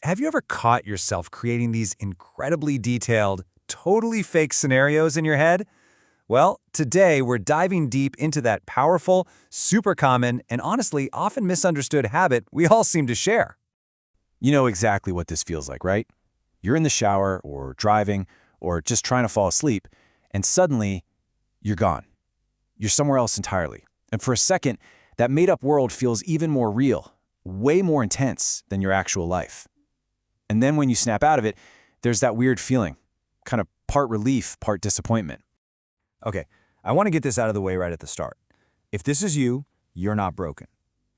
have you ever caught yourself creating these incredibly detailed, totally fake scenarios in your head? Well, today we're diving deep into that powerful, super common, and honestly often misunderstood habit we all seem to share. You know exactly what this feels like, right? You're in the shower or driving or just trying to fall asleep, and suddenly you're gone. You're somewhere else entirely. And for a second, that made-up world feels even more real, way more intense than your actual life. And then when you snap out of it, there's that weird feeling, kind of part relief, part disappointment. Okay, I want to get this out of the way right at the start. If this is you, you're not broken.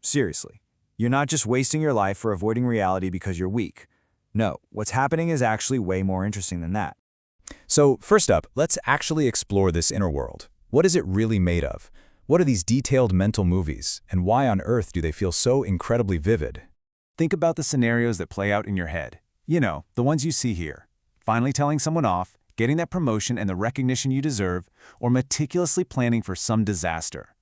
Seriously. You're not just wasting your life for avoiding reality because you're weak. No, what's happening is actually way more interesting than that. So first up, let's actually explore this inner world. What is it really made of? What are these detailed mental movies, and why on earth do they feel so incredibly vivid? Think about the scenarios that play out in your head. You know, the ones you see here. Finally telling someone off, getting that promotion and the recognition you deserve, or meticulously planning for some disaster.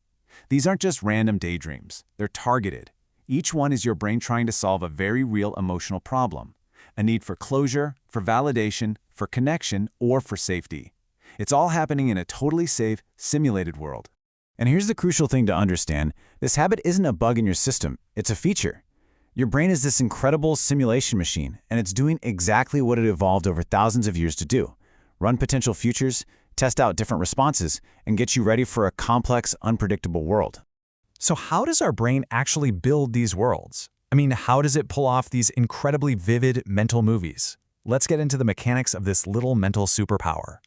These aren't just random daydreams. They're targeted. Each one is your brain trying to solve a very real emotional problem. A need for closure, for validation, for connection, or for safety. It's all happening in a totally safe, simulated world. And here's the crucial thing to understand. This habit isn't a bug in your system. It's a feature. Your brain is this incredible simulation machine, and it's doing exactly what it evolved over thousands of years to do. Run potential futures, test out different responses, and get you ready for a complex, unpredictable world. So how does our brain actually build these worlds? I mean, how does it pull off these incredibly vivid mental movies? Let's get into the mechanics of this little mental superpower.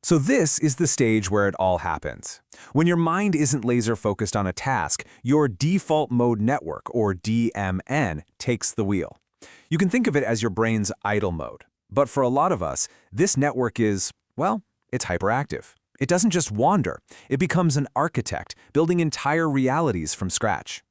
So this is the stage where it all happens. When your mind isn't laser-focused on a task, your default mode network, or DMN, takes the wheel. You can think of it as your brain's idle mode. But for a lot of us, this network is, well, it's hyperactive. It doesn't just wander. It becomes an architect, building entire realities from scratch.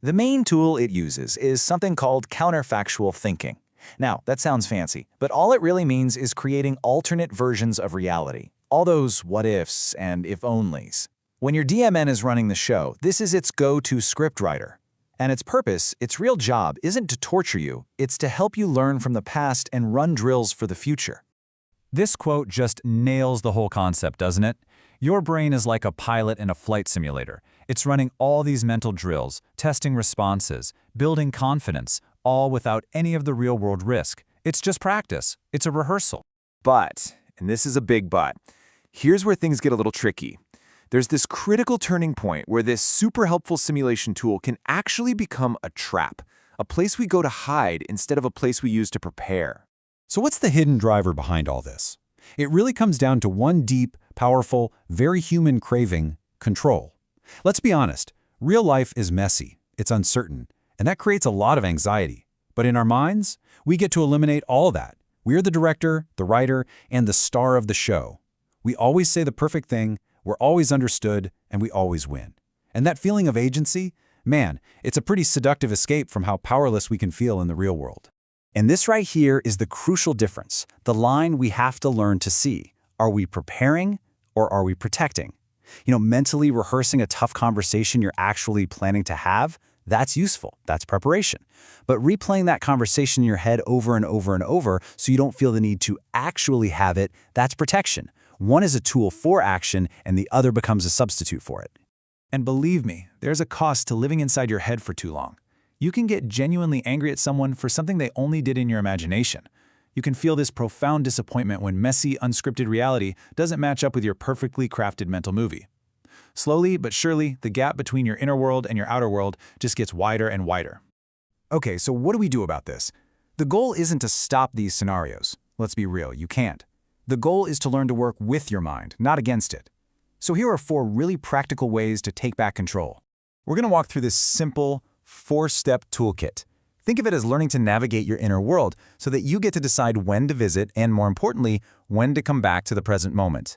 The main tool it uses is something called counterfactual thinking. Now, that sounds fancy, but all it really means is creating alternate versions of reality. All those what-ifs and if-onlys. When your DMN is running the show, this is its go-to scriptwriter. And its purpose, its real job, isn't to torture you, it's to help you learn from the past and run drills for the future. This quote just nails the whole concept, doesn't it? Your brain is like a pilot in a flight simulator. It's running all these mental drills, testing responses, building confidence, all without any of the real-world risk. It's just practice. It's a rehearsal. But, and this is a big but, here's where things get a little tricky. There's this critical turning point where this super helpful simulation tool can actually become a trap, a place we go to hide instead of a place we use to prepare. So what's the hidden driver behind all this? It really comes down to one deep, powerful, very human craving: control. Let's be honest, real life is messy, it's uncertain, and that creates a lot of anxiety. But in our minds, we get to eliminate all that. We're the director, the writer, and the star of the show. We always say the perfect thing, we're always understood, and we always win. And that feeling of agency, man, it's a pretty seductive escape from how powerless we can feel in the real world. And this right here is the crucial difference, the line we have to learn to see. Are we preparing or are we protecting? You know, mentally rehearsing a tough conversation you're actually planning to have, that's useful, that's preparation. But replaying that conversation in your head over and over and over so you don't feel the need to actually have it, that's protection. One is a tool for action and the other becomes a substitute for it. And believe me, there's a cost to living inside your head for too long. You can get genuinely angry at someone for something they only did in your imagination. You can feel this profound disappointment when messy, unscripted reality doesn't match up with your perfectly crafted mental movie. Slowly but surely, the gap between your inner world and your outer world just gets wider and wider. Okay, so what do we do about this? The goal isn't to stop these scenarios. Let's be real, you can't. The goal is to learn to work with your mind, not against it. So here are 4 really practical ways to take back control. We're going to walk through this simple 4-step toolkit. Think of it as learning to navigate your inner world so that you get to decide when to visit and, more importantly, when to come back to the present moment.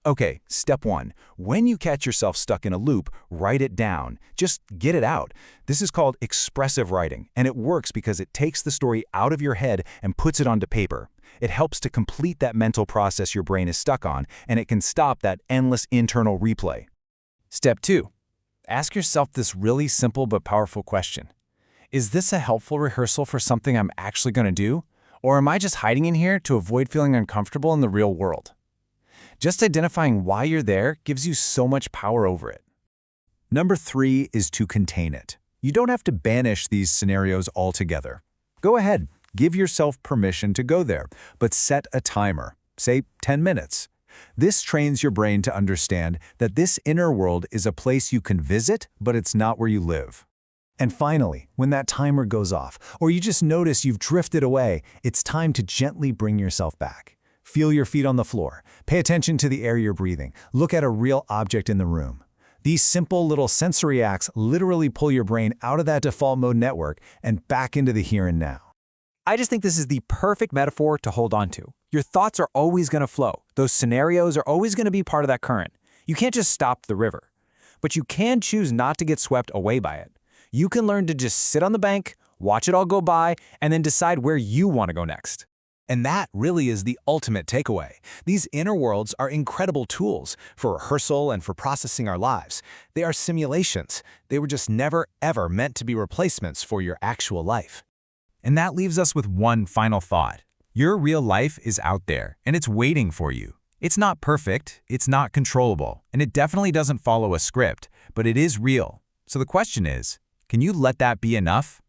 Okay, step 1. When you catch yourself stuck in a loop, write it down. Just get it out. This is called expressive writing, and it works because it takes the story out of your head and puts it onto paper. It helps to complete that mental process your brain is stuck on, and it can stop that endless internal replay. Step 2. Ask yourself this really simple but powerful question. is this a helpful rehearsal for something I'm actually going to do? Or am I just hiding in here to avoid feeling uncomfortable in the real world? Just identifying why you're there gives you so much power over it. Number 3 is to contain it. You don't have to banish these scenarios altogether. Go ahead, give yourself permission to go there, but set a timer, say 10 minutes. This trains your brain to understand that this inner world is a place you can visit, but it's not where you live. And finally, when that timer goes off, or you just notice you've drifted away, it's time to gently bring yourself back. Feel your feet on the floor. Pay attention to the air you're breathing. Look at a real object in the room. These simple little sensory acts literally pull your brain out of that default mode network and back into the here and now. I just think this is the perfect metaphor to hold on to. Your thoughts are always going to flow. Those scenarios are always going to be part of that current. You can't just stop the river. But you can choose not to get swept away by it. You can learn to just sit on the bank, watch it all go by, and then decide where you want to go next. And that really is the ultimate takeaway. These inner worlds are incredible tools for rehearsal and for processing our lives. They are simulations. They were just never, ever meant to be replacements for your actual life. And that leaves us with one final thought. Your real life is out there, and it's waiting for you. It's not perfect, it's not controllable, and it definitely doesn't follow a script, but it is real. So the question is, can you let that be enough?